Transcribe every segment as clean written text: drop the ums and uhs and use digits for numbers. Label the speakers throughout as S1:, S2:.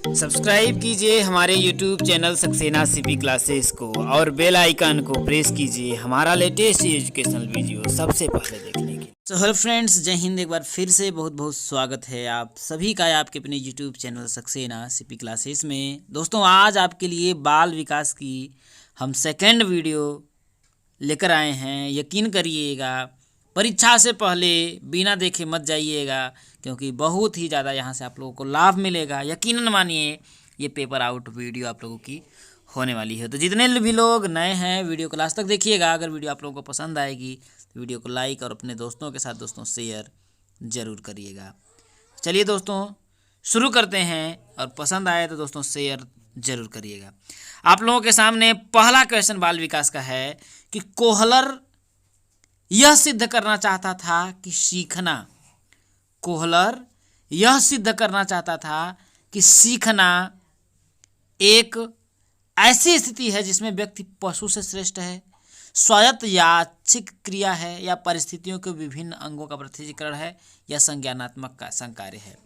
S1: Subscribe कीजिए हमारे YouTube channel Saxena CP classes को और बेल आइकन को प्रेस कीजिए हमारा लेटेस्ट एजुकेशनल वीडियो सबसे पहले देखने के। तो हेलो फ्रेंड्स, जय हिंद। एक बार फिर से बहुत बहुत स्वागत है आप सभी का आपके अपने YouTube channel Saxena CP classes में। दोस्तों, आज आपके लिए बाल विकास की हम सेकेंड वीडियो लेकर आए हैं। यकीन करिएगा, परीक्षा से पहले बिना देखे मत जाइएगा, क्योंकि बहुत ही ज़्यादा यहाँ से आप लोगों को लाभ मिलेगा। यकीनन मानिए, ये पेपर आउट वीडियो आप लोगों की होने वाली है। तो जितने भी लोग नए हैं, वीडियो को लास्ट तक देखिएगा। अगर वीडियो आप लोगों को पसंद आएगी तो वीडियो को लाइक और अपने दोस्तों के साथ शेयर ज़रूर करिएगा। चलिए दोस्तों, शुरू करते हैं। और पसंद आए तो दोस्तों शेयर ज़रूर करिएगा। आप लोगों के सामने पहला क्वेश्चन बाल विकास का है कि कोहलर यह सिद्ध करना चाहता था कि कोहलर यह सिद्ध करना चाहता था कि सीखना एक ऐसी स्थिति है जिसमें व्यक्ति पशु से श्रेष्ठ है, स्वायत्त यादृच्छिक क्रिया है, या परिस्थितियों के विभिन्न अंगों का प्रतिनिधिकरण है, या संज्ञानात्मक का संकार्य है।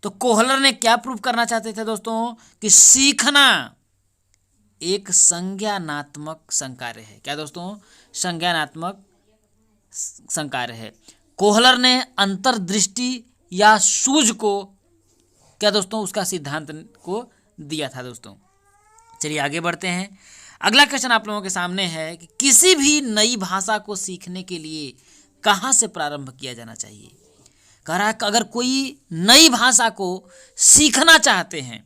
S1: तो कोहलर ने क्या प्रूव करना चाहते थे दोस्तों? कि सीखना एक संज्ञानात्मक संकार्य है। क्या दोस्तों? संज्ञानात्मक संकार्य है। कोहलर ने अंतर्दृष्टि या सूझ को क्या दोस्तों उसका सिद्धांत को दिया था। दोस्तों चलिए आगे बढ़ते हैं। अगला क्वेश्चन आप लोगों के सामने है कि किसी भी नई भाषा को सीखने के लिए कहाँ से प्रारंभ किया जाना चाहिए। कह रहा है कि अगर कोई नई भाषा को सीखना चाहते हैं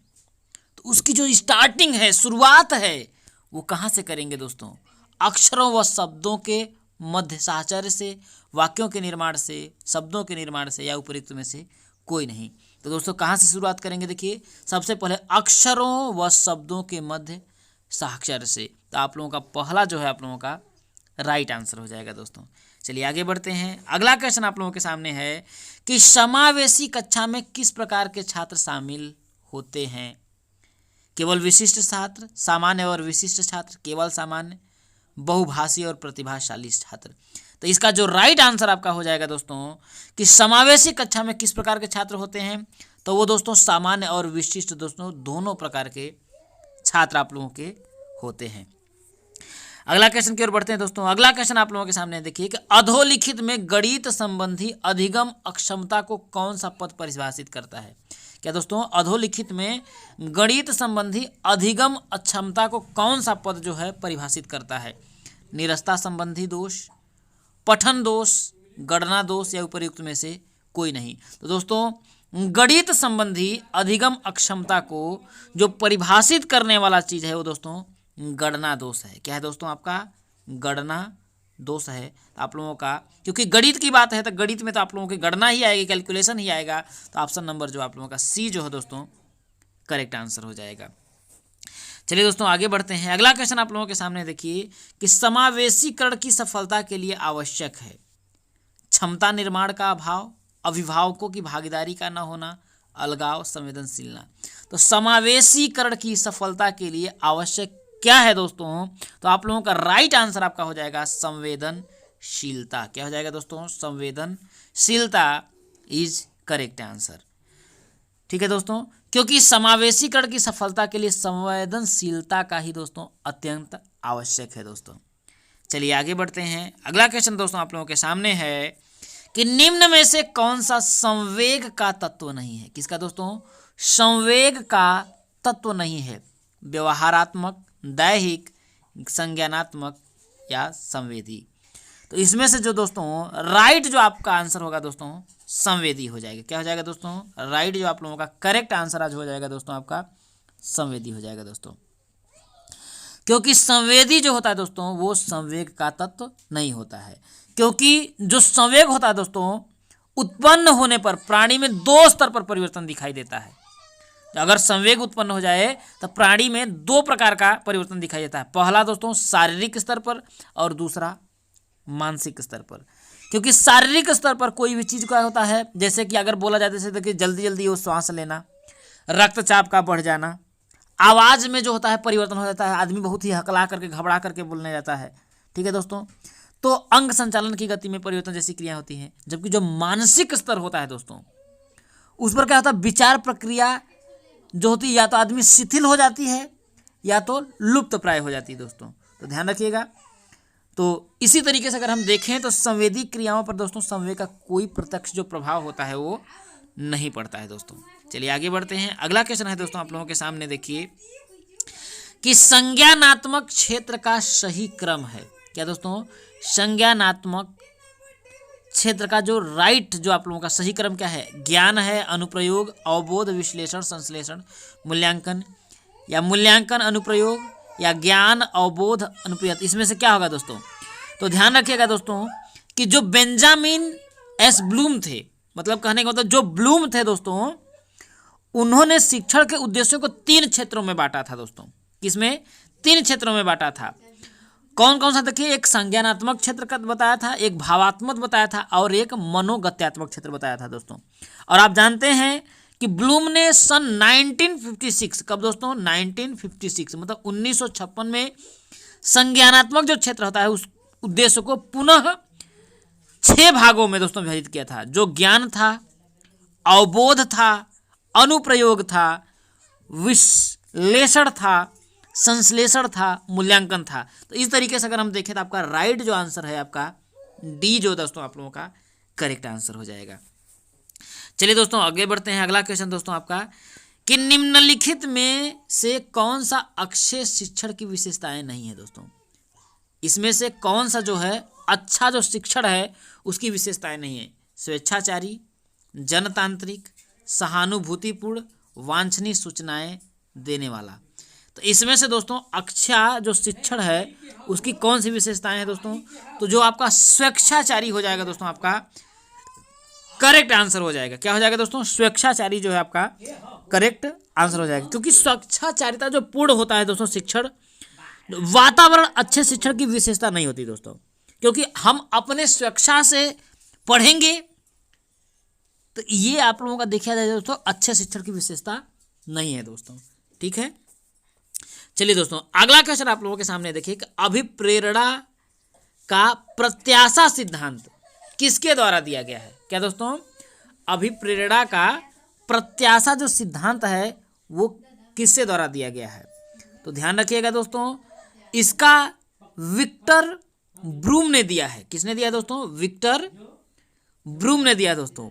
S1: तो उसकी जो स्टार्टिंग है, शुरुआत है, वो कहाँ से करेंगे दोस्तों? अक्षरों व शब्दों के मध्य साहचर्य से, वाक्यों के निर्माण से, शब्दों के निर्माण से, या उपयुक्त में से कोई नहीं। तो दोस्तों कहाँ से शुरुआत करेंगे? देखिए, सबसे पहले अक्षरों व शब्दों के मध्य साहचर्य से। तो आप लोगों का पहला जो है आप लोगों का राइट आंसर हो जाएगा। दोस्तों चलिए आगे बढ़ते हैं। अगला क्वेश्चन आप लोगों के सामने है कि समावेशी कक्षा में किस प्रकार के छात्र शामिल होते हैं? केवल विशिष्ट छात्र, सामान्य और विशिष्ट छात्र, केवल सामान्य, बहुभाषी और प्रतिभाशाली छात्र। तो इसका जो राइट आंसर आपका हो जाएगा दोस्तों कि समावेशी कक्षा में किस प्रकार के छात्र होते हैं, तो वो दोस्तों सामान्य और विशिष्ट दोस्तों दोनों प्रकार के छात्र आप लोगों के होते हैं। अगला क्वेश्चन की ओर बढ़ते हैं दोस्तों। अगला क्वेश्चन आप लोगों के सामने देखिए कि अधोलिखित में गणित संबंधी अधिगम अक्षमता को कौन सा पद परिभाषित करता है? क्या दोस्तों? अधोलिखित में गणित संबंधी अधिगम अक्षमता को कौन सा पद जो है परिभाषित करता है? निरस्ता संबंधी दोष, पठन दोष, गणना दोष, या उपयुक्त में से कोई नहीं। तो दोस्तों गणित संबंधी अधिगम अक्षमता को जो परिभाषित करने वाला चीज है वो दोस्तों गणना दोष है। क्या है दोस्तों? आपका गणना दोष है। आप लोगों का, क्योंकि गणित की बात है तो गणित में तो आप लोगों की गणना ही आएगी, कैलकुलेशन ही आएगा। तो ऑप्शन नंबर जो आप लोगों का सी जो है दोस्तों करेक्ट आंसर हो जाएगा। चलिए दोस्तों आगे बढ़ते हैं। अगला क्वेश्चन आप लोगों के सामने देखिए कि समावेशीकरण की सफलता के लिए आवश्यक है क्षमता निर्माण का अभाव, अभिभावकों की भागीदारी का न होना, अलगाव, संवेदनशीलता। तो समावेशीकरण की सफलता के लिए आवश्यक क्या है दोस्तों? तो आप लोगों का राइट आंसर आपका हो जाएगा संवेदनशीलता। क्या हो जाएगा दोस्तों? संवेदनशीलता इज करेक्ट आंसर। ठीक है दोस्तों, क्योंकि समावेशीकरण की सफलता के लिए संवेदनशीलता का ही दोस्तों अत्यंत आवश्यक है। दोस्तों चलिए आगे बढ़ते हैं। अगला क्वेश्चन दोस्तों आप लोगों के सामने है कि निम्न में से कौन सा संवेग का तत्व नहीं है? किसका दोस्तों? संवेग का तत्व नहीं है। व्यवहारात्मक, दैहिक, संज्ञानात्मक, या संवेदी। तो इसमें से जो दोस्तों राइट जो आपका आंसर होगा दोस्तों संवेदी हो जाएगा। क्या हो जाएगा दोस्तों? राइट जो आप लोगों का करेक्ट आंसर आज हो जाएगा दोस्तों आपका संवेदी हो जाएगा दोस्तों, क्योंकि संवेदी जो होता है दोस्तों वो संवेग का तत्व नहीं होता है। क्योंकि जो संवेग होता है दोस्तों उत्पन्न होने पर प्राणी में दो स्तर पर परिवर्तन दिखाई देता है। अगर संवेग उत्पन्न हो जाए तो प्राणी में दो प्रकार का परिवर्तन दिखाई देता है। पहला दोस्तों शारीरिक स्तर पर और दूसरा मानसिक स्तर पर। क्योंकि शारीरिक स्तर पर कोई भी चीज़ का होता है, जैसे कि अगर बोला जाए जैसे देखिए जल्दी जल्दी वो श्वास लेना, रक्तचाप का बढ़ जाना, आवाज़ में जो होता है परिवर्तन हो जाता है, आदमी बहुत ही हकला करके घबरा करके बोलने जाता है। ठीक है दोस्तों, तो अंग संचालन की गति में परिवर्तन जैसी क्रिया होती हैं। जबकि जो मानसिक स्तर होता है दोस्तों उस पर क्या होता है? विचार प्रक्रिया जो होती है या तो आदमी शिथिल हो जाती है या तो लुप्त प्राय हो जाती है दोस्तों, तो ध्यान रखिएगा। तो इसी तरीके से अगर हम देखें तो संवेदी क्रियाओं पर दोस्तों संवेग का कोई प्रत्यक्ष जो प्रभाव होता है वो नहीं पड़ता है दोस्तों। चलिए आगे बढ़ते हैं। अगला क्वेश्चन है दोस्तों आप लोगों के सामने, देखिए कि संज्ञानात्मक क्षेत्र का सही क्रम है। क्या दोस्तों? संज्ञानात्मक क्षेत्र का जो जो आप लोगों का सही क्रम क्या है? ज्ञान है, अनुप्रयोग, अवबोध, विश्लेषण, संश्लेषण, मूल्यांकन, या मूल्यांकन अनुप्रयोग, या ज्ञान अवबोध अनुप्रयोग। इसमें से क्या होगा दोस्तों? तो ध्यान रखिएगा दोस्तों कि जो बेंजामिन एस ब्लूम थे, मतलब कहने का मतलब जो ब्लूम थे दोस्तों, उन्होंने शिक्षण के उद्देश्यों को 3 क्षेत्रों में बांटा था दोस्तों। किसमें? 3 क्षेत्रों में बांटा था। कौन कौन सा? देखिए, एक संज्ञानात्मक क्षेत्र का बताया था, एक भावात्मक बताया था, और एक मनोगत्यात्मक क्षेत्र बताया था दोस्तों। और आप जानते हैं कि ब्लूम ने सन 1956, कब दोस्तों? 1956 मतलब 1956 में संज्ञानात्मक जो क्षेत्र होता है उस उद्देश्य को पुनः 6 भागों में दोस्तों विभाजित किया था, जो ज्ञान था, अवबोध था, अनुप्रयोग था, विश्लेषण था, संश्लेषण था, मूल्यांकन था। तो इस तरीके से अगर हम देखें तो आपका राइट जो आंसर है आपका डी जो दोस्तों आप लोगों का करेक्ट आंसर हो जाएगा। चलिए दोस्तों आगे बढ़ते हैं। अगला क्वेश्चन दोस्तों आपका कि निम्नलिखित में से कौन सा अक्षय शिक्षण की विशेषताएं नहीं है दोस्तों? इसमें से कौन सा जो है अच्छा जो शिक्षण है उसकी विशेषताएं नहीं है? स्वेच्छाचारी, जनतांत्रिक, सहानुभूतिपूर्ण, वांछनीय सूचनाएं देने वाला। तो इसमें से दोस्तों अक्षय जो शिक्षण है उसकी कौन सी विशेषताएं हैं दोस्तों? तो जो आपका स्वेच्छाचारी हो जाएगा दोस्तों आपका करेक्ट आंसर हो जाएगा। क्या हो जाएगा दोस्तों? स्वेच्छाचारी जो है आपका करेक्ट आंसर हो जाएगा, क्योंकि स्वेच्छाचारिता जो पूर्ण होता है दोस्तों शिक्षण, वातावरण अच्छे शिक्षण की विशेषता नहीं होती दोस्तों, क्योंकि हम अपने स्वेच्छा से पढ़ेंगे तो ये आप लोगों का देखा जाए दोस्तों अच्छे शिक्षण की विशेषता नहीं है दोस्तों। ठीक है, चलिए दोस्तों अगला क्वेश्चन आप लोगों के सामने देखिए कि अभिप्रेरणा का प्रत्याशा सिद्धांत किसके द्वारा दिया गया है? क्या दोस्तों? अभिप्रेरणा का प्रत्याशा जो सिद्धांत है वो किसके द्वारा दिया गया है? तो ध्यान रखिएगा दोस्तों, इसका विक्टर ब्रूम ने दिया है। किसने दिया दोस्तों? विक्टर ब्रूम ने दिया दोस्तों।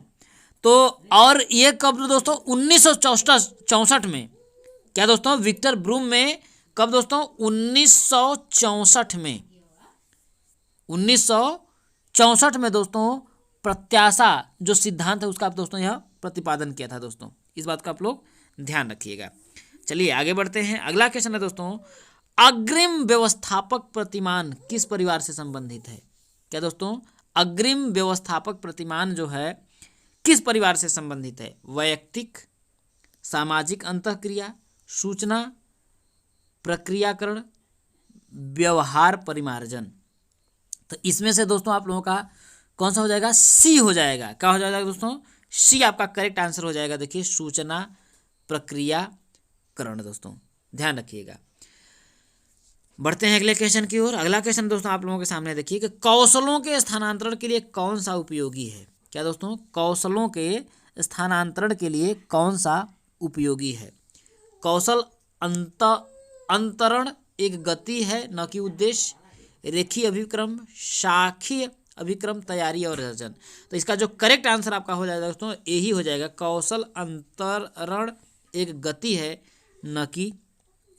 S1: तो और ये कब दोस्तों? 1964 में। क्या दोस्तों? विक्टर ब्रूम में कब दोस्तों? 1964 में। 1964 में दोस्तों प्रत्याशा जो सिद्धांत है उसका आप दोस्तों यह प्रतिपादन किया था दोस्तों। इस बात का आप लोग ध्यान रखिएगा। चलिए आगे बढ़ते हैं। अगला क्वेश्चन है दोस्तों अग्रिम व्यवस्थापक प्रतिमान किस परिवार से संबंधित है? क्या दोस्तों? अग्रिम व्यवस्थापक प्रतिमान जो है किस परिवार से संबंधित है? वैयक्तिक, सामाजिक अंतःक्रिया, सूचना प्रक्रियाकरण, व्यवहार परिमार्जन। तो इसमें से दोस्तों आप लोगों का कौन सा हो जाएगा? सी हो जाएगा। क्या हो जाएगा दोस्तों? सी आपका करेक्ट आंसर हो जाएगा। देखिए सूचना प्रक्रियाकरण दोस्तों, ध्यान रखिएगा। बढ़ते हैं अगले क्वेश्चन की ओर। अगला क्वेश्चन दोस्तों आप लोगों के सामने देखिए कि कौशलों के स्थानांतरण के लिए कौन सा उपयोगी है? क्या दोस्तों? कौशलों के स्थानांतरण के लिए कौन सा उपयोगी है? कौशल अंतरण एक गति है न कि उद्देश्य, रेखीय अभिक्रम, शाखीय अभिक्रम, तैयारी और अर्जन। तो इसका जो करेक्ट आंसर आपका हो जाएगा दोस्तों यही हो जाएगा, कौशल अंतरण एक गति है न कि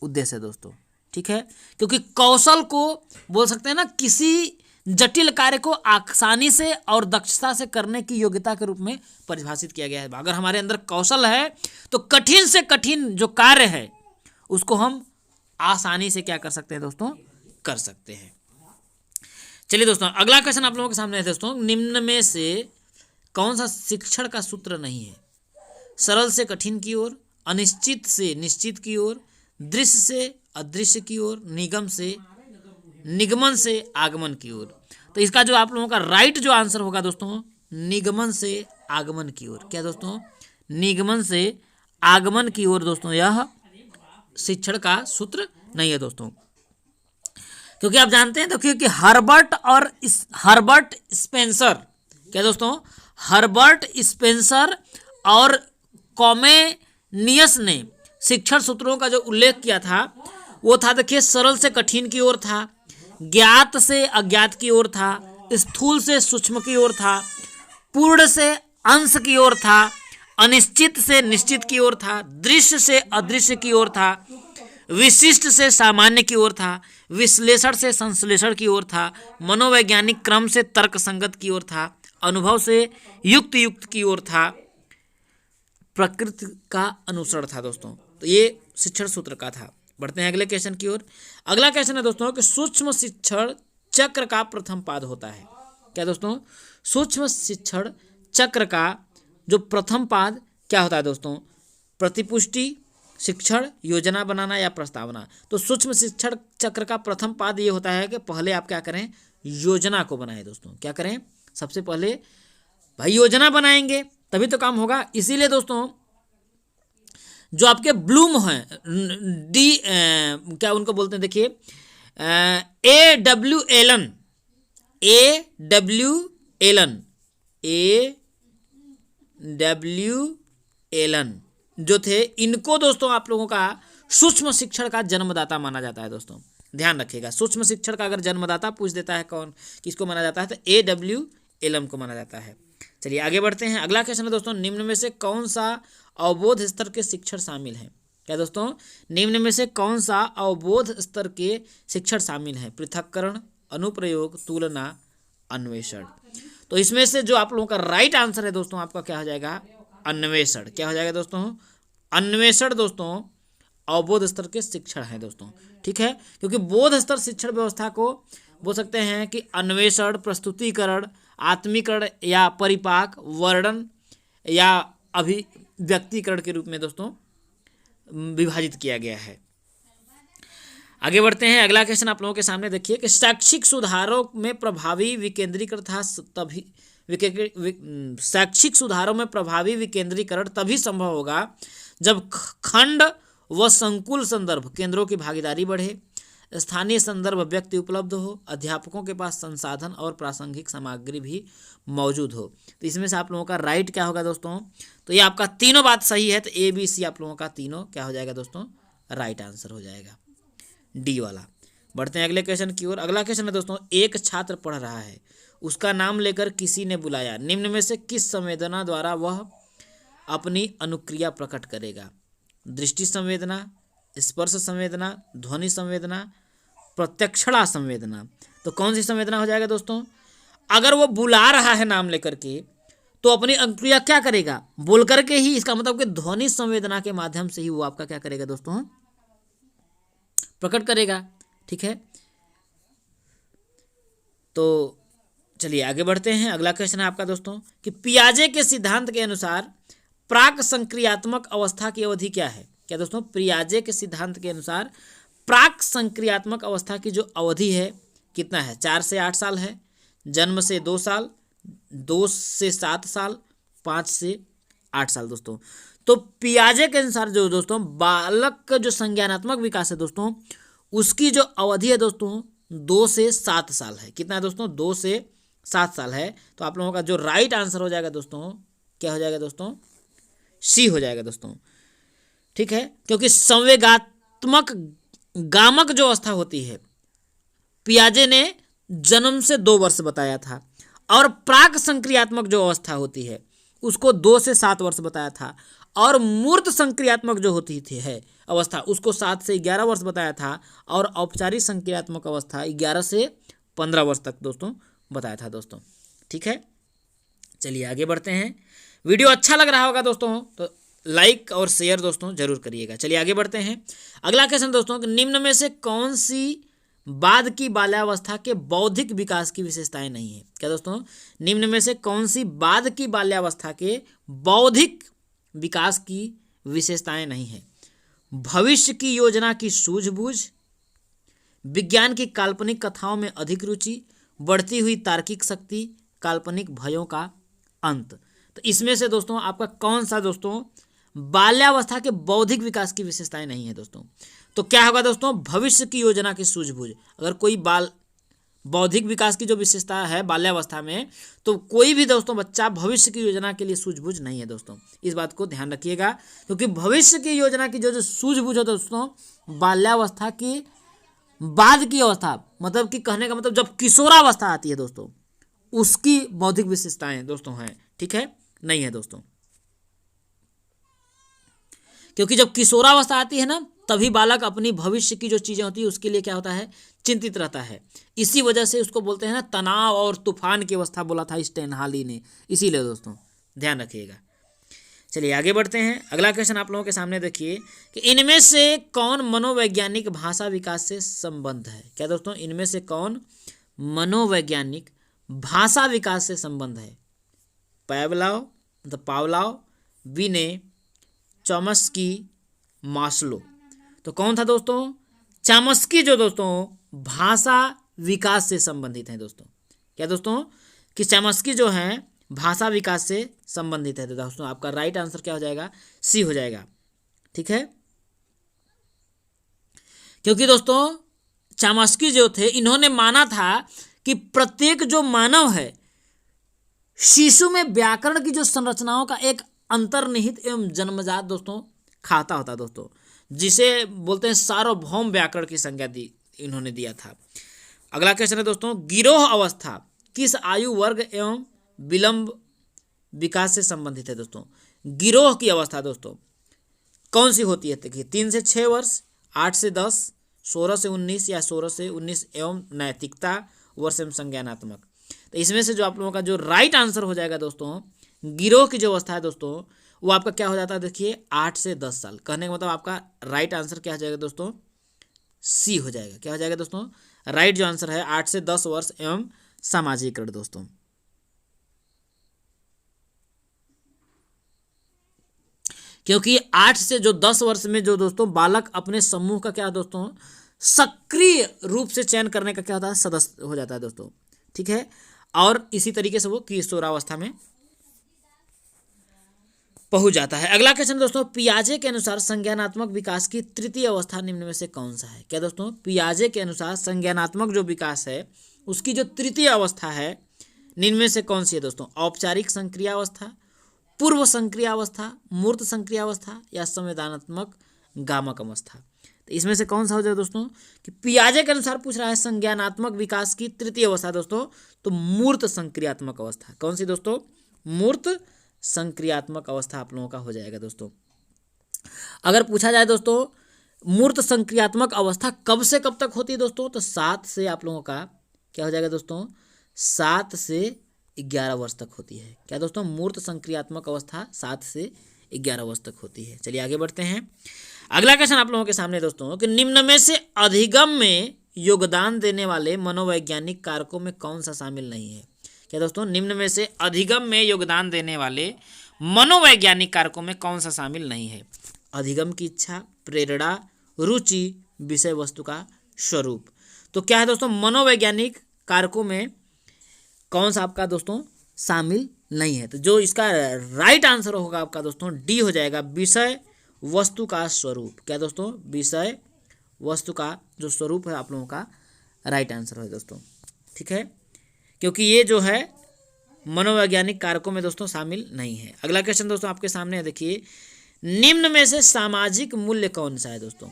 S1: उद्देश्य है दोस्तों। ठीक है, क्योंकि कौशल को बोल सकते हैं ना किसी जटिल कार्य को आसानी से और दक्षता से करने की योग्यता के रूप में परिभाषित किया गया है। अगर हमारे अंदर कौशल है तो कठिन से कठिन जो कार्य है उसको हम आसानी से क्या कर सकते हैं दोस्तों? कर सकते हैं। चलिए दोस्तों अगला क्वेश्चन आप लोगों के सामने है दोस्तों, निम्न में से कौन सा शिक्षण का सूत्र नहीं है? सरल से कठिन की ओर, अनिश्चित से निश्चित की ओर, दृश्य से अदृश्य की ओर, निगमन से आगमन की ओर। तो इसका जो आप लोगों का राइट जो आंसर होगा दोस्तों निगमन से आगमन की ओर। क्या दोस्तों? निगमन से आगमन की ओर दोस्तों यह शिक्षण का सूत्र नहीं है दोस्तों, क्योंकि आप जानते हैं देखिए कि हर्बर्ट स्पेंसर, क्या दोस्तों? हर्बर्ट स्पेंसर और कॉमेनियस ने शिक्षण सूत्रों का जो उल्लेख किया था वो था, देखिए, सरल से कठिन की ओर था, ज्ञात से अज्ञात की ओर था, स्थूल से सूक्ष्म की ओर था, पूर्ण से अंश की ओर था, अनिश्चित से निश्चित की ओर था, दृश्य से अदृश्य की ओर था, विशिष्ट से सामान्य की ओर था, विश्लेषण से संश्लेषण की ओर था, मनोवैज्ञानिक क्रम से तर्क संगत की ओर था, अनुभव से युक्त की ओर था, प्रकृति का अनुसरण था दोस्तों। तो ये शिक्षण सूत्र का था। बढ़ते हैं अगले क्वेश्चन की ओर। अगला क्वेश्चन है दोस्तों कि सूक्ष्म शिक्षण चक्र का प्रथम पाद होता है। क्या दोस्तों? सूक्ष्म शिक्षण चक्र का जो प्रथम पाद क्या होता है दोस्तों? प्रतिपुष्टि, शिक्षण, योजना बनाना या प्रस्तावना। तो सूक्ष्म शिक्षण चक्र का प्रथम पाद ये होता है कि पहले आप क्या करें? योजना को बनाएं दोस्तों। क्या करें? सबसे पहले भाई योजना बनाएंगे तभी तो काम होगा। इसीलिए दोस्तों जो आपके ब्लूम हैं, क्या उनको बोलते हैं, देखिए, AW एलन जो थे, इनको दोस्तों आप लोगों का सूक्ष्म शिक्षण का जन्मदाता माना जाता है दोस्तों। ध्यान रखिएगा, सूक्ष्म शिक्षण का अगर जन्मदाता पूछ देता है कौन, किसको माना जाता है, तो AW एलन को माना जाता है। चलिए आगे बढ़ते हैं। अगला क्वेश्चन है दोस्तों, निम्न में से कौन सा अवबोध स्तर के शिक्षण शामिल है? क्या दोस्तों? निम्न में से कौन सा अवबोध स्तर के शिक्षण शामिल है? पृथक्करण, अनुप्रयोग, तुलना, अन्वेषण। तो इसमें से जो आप लोगों का राइट आंसर है दोस्तों, आपका क्या हो जाएगा? अन्वेषण। क्या हो जाएगा दोस्तों? अन्वेषण दोस्तों अवबोध स्तर के शिक्षण है दोस्तों। ठीक है, क्योंकि बोध स्तर शिक्षण व्यवस्था को बोल सकते हैं कि अन्वेषण, प्रस्तुतिकरण, आत्मीकरण या परिपाक, वर्णन या अभिव्यक्तिकरण के रूप में दोस्तों विभाजित किया गया है। आगे बढ़ते हैं। अगला क्वेश्चन आप लोगों के सामने देखिए कि शैक्षिक सुधारों में प्रभावी विकेंद्रीकरण तभी संभव होगा जब खंड व संकुल संदर्भ केंद्रों की भागीदारी बढ़े, स्थानीय संदर्भ व्यक्ति उपलब्ध हो, अध्यापकों के पास संसाधन और प्रासंगिक सामग्री भी मौजूद हो। तो इसमें से आप लोगों का राइट क्या होगा दोस्तों? तो ये आपका तीनों बात सही है, तो ABC आप लोगों का तीनों क्या हो जाएगा दोस्तों? राइट आंसर हो जाएगा, D वाला। बढ़ते हैं अगले क्वेश्चन की ओर। अगला क्वेश्चन है दोस्तों, एक छात्र पढ़ रहा है, उसका नाम लेकर किसी ने बुलाया, निम्न में से किस संवेदना द्वारा वह अपनी अनुक्रिया प्रकट करेगा? दृष्टि संवेदना, स्पर्श संवेदना, ध्वनि संवेदना, प्रत्यक्षणा संवेदना। तो कौन सी संवेदना हो जाएगा दोस्तों? अगर वो बुला रहा है नाम लेकर के, तो अपनी अनुक्रिया क्या करेगा? बोल करके ही। इसका मतलब कि ध्वनि संवेदना के माध्यम से ही वो आपका क्या करेगा दोस्तों? प्रकट करेगा। ठीक है, तो चलिए आगे बढ़ते हैं। अगला क्वेश्चन है आपका दोस्तों कि पियाजे के सिद्धांत के अनुसार प्राक संक्रियात्मक अवस्था की अवधि क्या है? क्या दोस्तों? पियाजे के सिद्धांत के अनुसार प्राक संक्रियात्मक अवस्था की जो अवधि है कितना है? 4 से 8 साल है, जन्म से 2 साल, 2 से 7 साल, 5 से 8 साल दोस्तों। तो पियाजे के अनुसार जो दोस्तों बालक का जो संज्ञानात्मक विकास है दोस्तों, उसकी जो अवधि है दोस्तों 2 से 7 साल है। कितना है दोस्तों? 2 से 7 साल है। तो आप लोगों का जो राइट आंसर हो जाएगा दोस्तों, क्या हो जाएगा दोस्तों? C हो जाएगा दोस्तों। ठीक है, क्योंकि संवेगात्मक गामक जो अवस्था होती है, पियाजे ने जन्म से 2 वर्ष बताया था, और प्राक संक्रियात्मक जो अवस्था होती है उसको 2 से 7 वर्ष बताया था, और मूर्त संक्रियात्मक जो होती थी है अवस्था उसको 7 से 11 वर्ष बताया था, और औपचारिक संक्रियात्मक अवस्था 11 से 15 वर्ष तक दोस्तों बताया था दोस्तों। ठीक है, चलिए आगे बढ़ते हैं। वीडियो अच्छा लग रहा होगा दोस्तों तो लाइक और शेयर दोस्तों जरूर करिएगा। चलिए आगे बढ़ते हैं। अगला क्वेश्चन दोस्तों, निम्न में से कौन सी बाद की बाल्यावस्था के बौद्धिक विकास की विशेषताएं नहीं है? क्या दोस्तों? निम्न में से कौन सी बाद की बाल्यावस्था के बौद्धिक विकास की विशेषताएं नहीं है? भविष्य की योजना की सूझबूझ, विज्ञान की काल्पनिक कथाओं में अधिक रुचि, बढ़ती हुई तार्किक शक्ति, काल्पनिक भयों का अंत। तो इसमें से दोस्तों आपका कौन सा दोस्तों बाल्यावस्था के बौद्धिक विकास की विशेषताएं नहीं है दोस्तों? तो क्या होगा दोस्तों? भविष्य की योजना की सूझबूझ। अगर कोई बौद्धिक विकास की जो विशेषता है बाल्यावस्था में, तो कोई भी दोस्तों बच्चा भविष्य की योजना के लिए सूझबूझ नहीं है दोस्तों। इस बात को ध्यान रखिएगा, क्योंकि भविष्य की योजना की जो सूझबूझ है दोस्तों बाल्यावस्था की बाद की अवस्था, मतलब कि कहने का मतलब जब किशोरावस्था आती है दोस्तों, उसकी बौद्धिक विशेषताएं दोस्तों हैं, ठीक है, नहीं है दोस्तों। क्योंकि जब किशोरावस्था आती है ना, तभी बालक अपनी भविष्य की जो चीजें होती है उसके लिए क्या होता है, चिंतित रहता है। इसी वजह से उसको बोलते हैं ना तनाव और तूफान की अवस्था, बोला था स्टेनहाली ने, इसीलिए दोस्तों ध्यान रखिएगा। चलिए आगे बढ़ते हैं। अगला क्वेश्चन आप लोगों के सामने देखिए कि इनमें से कौन मनोवैज्ञानिक भाषा विकास से संबंध है। क्या दोस्तों, इनमें से कौन मनोवैज्ञानिक भाषा विकास से संबंध है। पावलोव, मतलब पावलोव, विने, चॉम्स्की, मास्लो। तो कौन था दोस्तों, चॉम्स्की जो दोस्तों भाषा विकास से संबंधित है दोस्तों। क्या दोस्तों, कि चॉम्स्की जो है भाषा विकास से संबंधित है। तो दोस्तों आपका राइट आंसर क्या हो जाएगा, सी हो जाएगा, ठीक है। क्योंकि दोस्तों चॉम्स्की जो थे, इन्होंने माना था कि प्रत्येक जो मानव है, शिशु में व्याकरण की जो संरचनाओं का एक अंतर्निहित एवं जन्मजात दोस्तों खाता होता है दोस्तों, जिसे बोलते हैं सार्वभौम व्याकरण की संज्ञा दी इन्होंने दिया था। अगला क्वेश्चन है दोस्तों, गिरोह अवस्था किस आयु वर्ग एवं विलंब विकास से संबंधित है दोस्तों। गिरोह की अवस्था दोस्तों कौन सी होती है, देखिए 3 से 6 वर्ष, 8 से 10, 16 से 19 या 16 से 19 एवं नैतिकता वर्ष एवं संज्ञानात्मक। तो इसमें से जो आप लोगों का जो राइट आंसर हो जाएगा दोस्तों, गिरोह की जो अवस्था है दोस्तों, वो आपका क्या हो जाता है, देखिए 8 से 10 साल। कहने का मतलब आपका राइट आंसर क्या हो जाएगा दोस्तों, सी हो जाएगा। क्या हो जाएगा दोस्तों, राइट जो आंसर है 8 से 10 वर्ष एवं सामाजिकरण दोस्तों। क्योंकि 8 से जो 10 वर्ष में जो दोस्तों बालक अपने समूह का क्या दोस्तों सक्रिय रूप से चयन करने का क्या होता है, सदस्य हो जाता है दोस्तों, ठीक है। और इसी तरीके से वो किशोरावस्था में पहुंच जाता है। अगला क्वेश्चन दोस्तों, पियाजे के अनुसार संज्ञानात्मक विकास की तृतीय अवस्था निम्न में से कौन सा है। क्या दोस्तों, पियाजे के अनुसार संज्ञानात्मक जो विकास है उसकी जो तृतीय अवस्था है निम्न में से कौन सी है दोस्तों। औपचारिक संक्रियावस्था, पूर्व संक्रियावस्था, मूर्त संक्रियावस्था या संवेदनात्मक गामक अवस्था। तो इसमें से कौन सा हो जाए दोस्तों, कि पियाजे के अनुसार पूछ रहा है संज्ञानात्मक विकास की तृतीय अवस्था दोस्तों, तो मूर्त संक्रियात्मक अवस्था। कौन सी दोस्तों, मूर्त संक्रियात्मक अवस्था आप लोगों का हो जाएगा दोस्तों। अगर पूछा जाए दोस्तों मूर्त संक्रियात्मक अवस्था कब से कब तक होती है दोस्तों, तो 7 से आप लोगों का क्या हो जाएगा दोस्तों, 7 से 11 वर्ष तक होती है। क्या दोस्तों, मूर्त संक्रियात्मक अवस्था 7 से 11 वर्ष तक होती है। चलिए आगे बढ़ते हैं। अगला क्वेश्चन आप लोगों के सामने दोस्तों, कि निम्न में से अधिगम में योगदान देने वाले मनोवैज्ञानिक कारकों में कौन सा शामिल नहीं है। क्या दोस्तों, निम्न में से अधिगम में योगदान देने वाले मनोवैज्ञानिक कारकों में कौन सा शामिल नहीं है। अधिगम की इच्छा, प्रेरणा, रुचि, विषय वस्तु का स्वरूप। तो क्या है दोस्तों, मनोवैज्ञानिक कारकों में कौन सा आपका दोस्तों शामिल नहीं है। तो जो इसका राइट आंसर होगा आपका दोस्तों डी हो जाएगा, विषय वस्तु का स्वरूप। क्या दोस्तों, विषय वस्तु का जो स्वरूप है आप लोगों का राइट आंसर है दोस्तों, ठीक है। क्योंकि ये जो है मनोवैज्ञानिक कारकों में दोस्तों शामिल नहीं है। अगला क्वेश्चन दोस्तों आपके सामने है, देखिए निम्न में से सामाजिक मूल्य कौन सा है दोस्तों।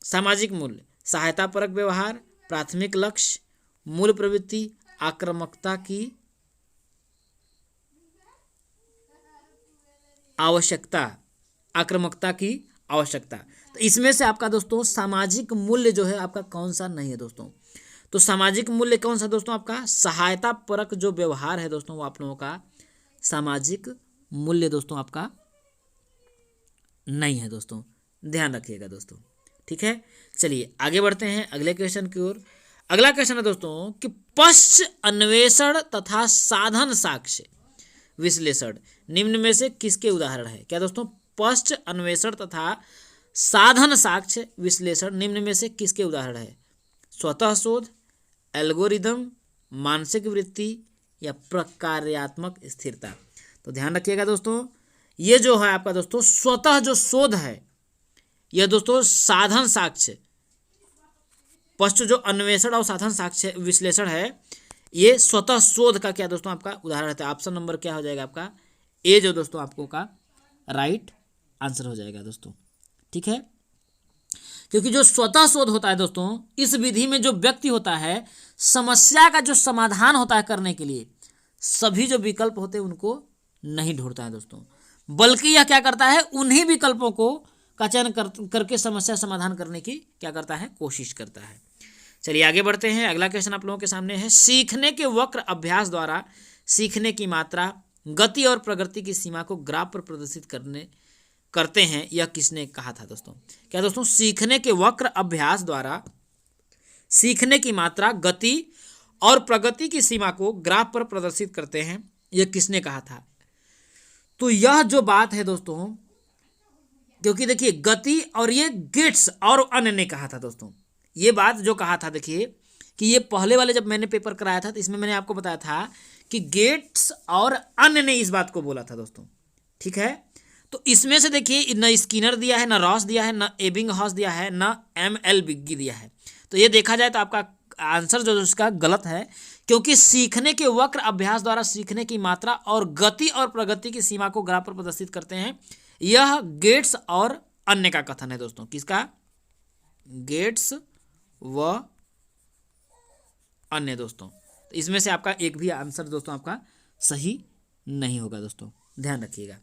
S1: सामाजिक मूल्य, सहायता परक व्यवहार, प्राथमिक लक्ष्य, मूल प्रवृत्ति, आक्रामकता की आवश्यकता, आक्रामकता की आवश्यकता। तो इसमें से आपका दोस्तों सामाजिक मूल्य जो है आपका कौन सा नहीं है दोस्तों। तो सामाजिक मूल्य कौन सा दोस्तों, आपका सहायता परक जो व्यवहार है दोस्तों वो आप लोगों का सामाजिक मूल्य दोस्तों आपका नहीं है दोस्तों, ध्यान रखिएगा दोस्तों, ठीक है। चलिए आगे बढ़ते हैं अगले क्वेश्चन की ओर। अगला क्वेश्चन है दोस्तों कि पश्च अन्वेषण तथा साधन साक्ष्य विश्लेषण निम्न में से किसके उदाहरण है। क्या दोस्तों, पश्च अन्वेषण तथा साधन साक्ष्य विश्लेषण निम्न में से किसके उदाहरण है। स्वतः शोध, एल्गोरिदम, मानसिक वृत्ति या प्रकार्यात्मक स्थिरता। तो ध्यान रखिएगा दोस्तों, ये जो है आपका दोस्तों स्वतः जो शोध है यह दोस्तों साधन साक्ष्य पश्च जो अन्वेषण और साधन साक्ष्य विश्लेषण है, ये स्वतः शोध का क्या दोस्तों आपका उदाहरण रहता है। ऑप्शन नंबर क्या हो जाएगा आपका ए, जो दोस्तों आपको का राइट आंसर हो जाएगा दोस्तों। ठीक है, क्योंकि जो स्वतः शोध होता है दोस्तों, इस विधि में जो व्यक्ति होता है, समस्या का जो समाधान होता है करने के लिए सभी जो विकल्प होते हैं उनको नहीं ढूंढता है दोस्तों, बल्कि यह क्या करता है, उन्हीं विकल्पों को का चयन करके समस्या समाधान करने की क्या करता है, कोशिश करता है। चलिए आगे बढ़ते हैं। अगला क्वेश्चन आप लोगों के सामने है, सीखने के वक्र अभ्यास द्वारा सीखने की मात्रा, गति और प्रगति की सीमा को ग्राफ पर प्रदर्शित करते हैं, यह किसने कहा था दोस्तों। क्या दोस्तों, सीखने के वक्र अभ्यास द्वारा सीखने की मात्रा, गति और प्रगति की सीमा को ग्राफ पर प्रदर्शित करते हैं, यह किसने कहा था। तो यह जो बात है दोस्तों, क्योंकि देखिए गति और ये गेट्स और अन्य ने कहा था दोस्तों, ये बात जो कहा था, देखिए कि ये पहले वाले जब मैंने पेपर कराया था तो इसमें मैंने आपको बताया था कि गेट्स और अन्य ने इस बात को बोला था दोस्तों। ठीक है, तो इसमें से देखिए न स्किनर दिया है, न रॉस दिया है, न एबिंगहॉस दिया है, न एम.एल. बिग्गी दिया है। तो ये देखा जाए तो आपका आंसर जो इसका गलत है, क्योंकि सीखने के वक्र अभ्यास द्वारा सीखने की मात्रा और गति और प्रगति की सीमा को ग्राफ पर प्रदर्शित करते हैं, यह गेट्स और अन्य का कथन है दोस्तों। किसका, गेट्स व अन्य दोस्तों। तो इसमें से आपका एक भी आंसर दोस्तों आपका सही नहीं होगा दोस्तों, ध्यान रखिएगा।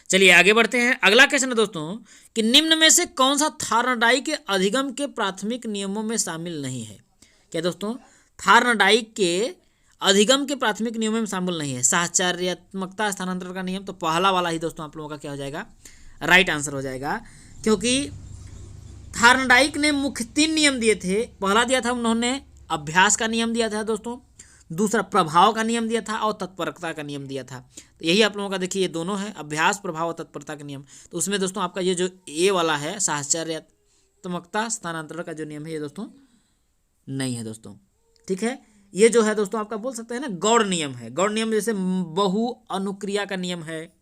S1: चलिए आगे बढ़ते हैं। अगला क्वेश्चन है दोस्तों कि निम्न में से कौन सा थार्नडाइक के अधिगम के प्राथमिक नियमों में शामिल नहीं है। क्या दोस्तों, थार्नडाइक के अधिगम के प्राथमिक नियमों में शामिल नहीं है। साहचर्यात्मकता स्थानांतरण का नियम, तो पहला वाला ही दोस्तों आप लोगों का क्या हो जाएगा, राइट आंसर हो जाएगा। क्योंकि थार्नडाइक ने मुख्य 3 नियम दिए थे। पहला दिया था उन्होंने अभ्यास का नियम दिया था दोस्तों, दूसरा प्रभाव का नियम दिया था और तत्परता का नियम दिया था। तो यही आप लोगों का देखिए ये दोनों है, अभ्यास, प्रभाव और तत्परता का नियम। तो उसमें दोस्तों आपका ये जो ए वाला है, साहचर्यात्मकता स्थानांतरण का जो नियम है, ये दोस्तों नहीं है दोस्तों। ठीक है, ये जो है दोस्तों आपका बोल सकते हैं ना गौड़ नियम है। गौड़ नियम जैसे बहु अनुक्रिया का नियम है,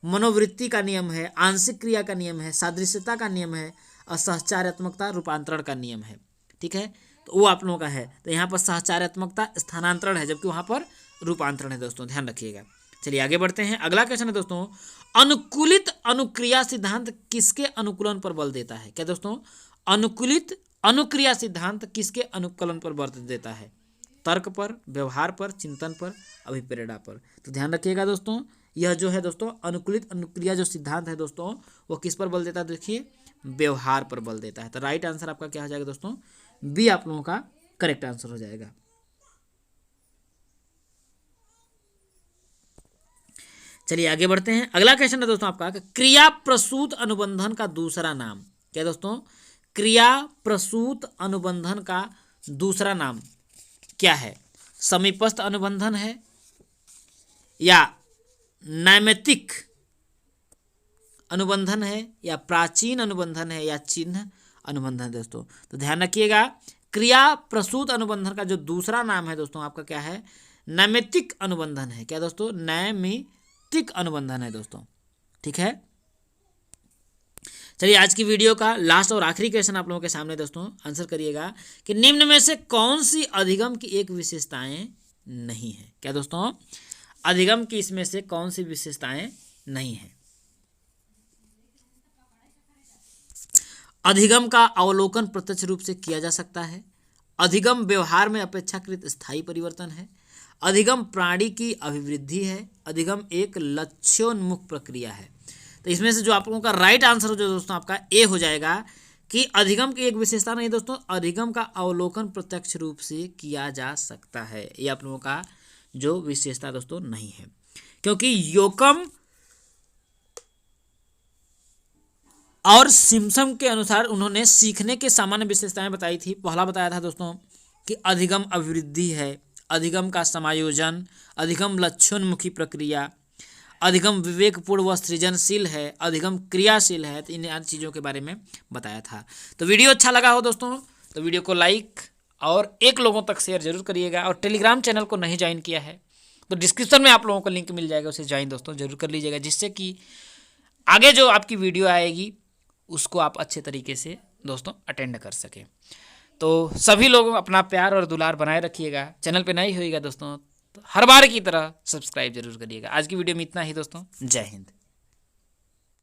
S1: मनोवृत्ति का नियम है, आंशिक क्रिया का नियम है, सादृश्यता का नियम है और साहचर्यात्मकता रूपांतरण का नियम है। ठीक है, तो वो आप लोगों का है। तो यहाँ पर साहचर्यात्मकता स्थानांतरण है, जबकि वहाँ पर रूपांतरण है दोस्तों, ध्यान रखिएगा। चलिए आगे बढ़ते हैं। अगला क्वेश्चन है दोस्तों, अनुकूलित अनुक्रिया सिद्धांत किसके अनुकूलन पर बल देता है। क्या दोस्तों, अनुकूलित अनुक्रिया सिद्धांत किसके अनुकूलन पर बल देता है। तर्क पर, व्यवहार पर, चिंतन पर, अभिप्रेरणा पर। तो ध्यान रखिएगा दोस्तों, यह जो है दोस्तों अनुकूलित अनुक्रिया जो सिद्धांत है दोस्तों, वो किस पर बल देता है, देखिए व्यवहार पर बल देता है। तो राइट आंसर आपका क्या हो जाएगा दोस्तों, बी आप लोगों का करेक्ट आंसर हो जाएगा। चलिए आगे बढ़ते हैं। अगला क्वेश्चन है दोस्तों आपका, क्रिया प्रसूत अनुबंधन का दूसरा नाम। क्या दोस्तों, क्रिया प्रसूत अनुबंधन का दूसरा नाम क्या है। समीपस्थ अनुबंधन है, या नैमित्तिक अनुबंधन है, या प्राचीन अनुबंधन है, या चिन्ह अनुबंधन है दोस्तों। तो ध्यान रखिएगा, क्रिया प्रसूत अनुबंधन का जो दूसरा नाम है दोस्तों आपका क्या है, नैमित्तिक अनुबंधन है। क्या दोस्तों, नैमित्तिक अनुबंधन है दोस्तों। ठीक है, चलिए आज की वीडियो का लास्ट और आखिरी क्वेश्चन आप लोगों के सामने दोस्तों, आंसर करिएगा कि निम्न में से कौन सी अधिगम की एक विशेषताएं नहीं है। क्या दोस्तों, अधिगम की इसमें से कौन सी विशेषताएं नहीं है। अधिगम का अवलोकन प्रत्यक्ष रूप से किया जा सकता है। अधिगम व्यवहार में अपेक्षाकृत स्थायी परिवर्तन है। अधिगम प्राणी की अभिवृद्धि है। अधिगम एक लक्ष्योन्मुख प्रक्रिया है। तो इसमें से जो आप लोगों का राइट आंसर जो दोस्तों आपका ए हो जाएगा कि अधिगम की एक विशेषता नहीं दोस्तों, अधिगम का अवलोकन प्रत्यक्ष रूप से किया जा सकता है। ये आप लोगों का जो विशेषता दोस्तों नहीं है, क्योंकि योकम और सिम्पसन के अनुसार उन्होंने सीखने के सामान्य विशेषताएं बताई थी। पहला बताया था दोस्तों कि अधिगम अभिवृद्धि है, अधिगम का समायोजन, अधिगम लक्ष्योन्मुखी प्रक्रिया, अधिगम विवेकपूर्ण व सृजनशील है, अधिगम क्रियाशील है। तो इन चीज़ों के बारे में बताया था। तो वीडियो अच्छा लगा हो दोस्तों तो वीडियो को लाइक और एक लोगों तक शेयर जरूर करिएगा। और टेलीग्राम चैनल को नहीं ज्वाइन किया है तो डिस्क्रिप्शन में आप लोगों को लिंक मिल जाएगा, उसे ज्वाइन दोस्तों जरूर कर लीजिएगा, जिससे कि आगे जो आपकी वीडियो आएगी उसको आप अच्छे तरीके से दोस्तों अटेंड कर सकें। तो सभी लोग अपना प्यार और दुलार बनाए रखिएगा। चैनल पे नए होइएगा दोस्तों तो हर बार की तरह सब्सक्राइब जरूर करिएगा। आज की वीडियो में इतना ही दोस्तों, जय हिंद।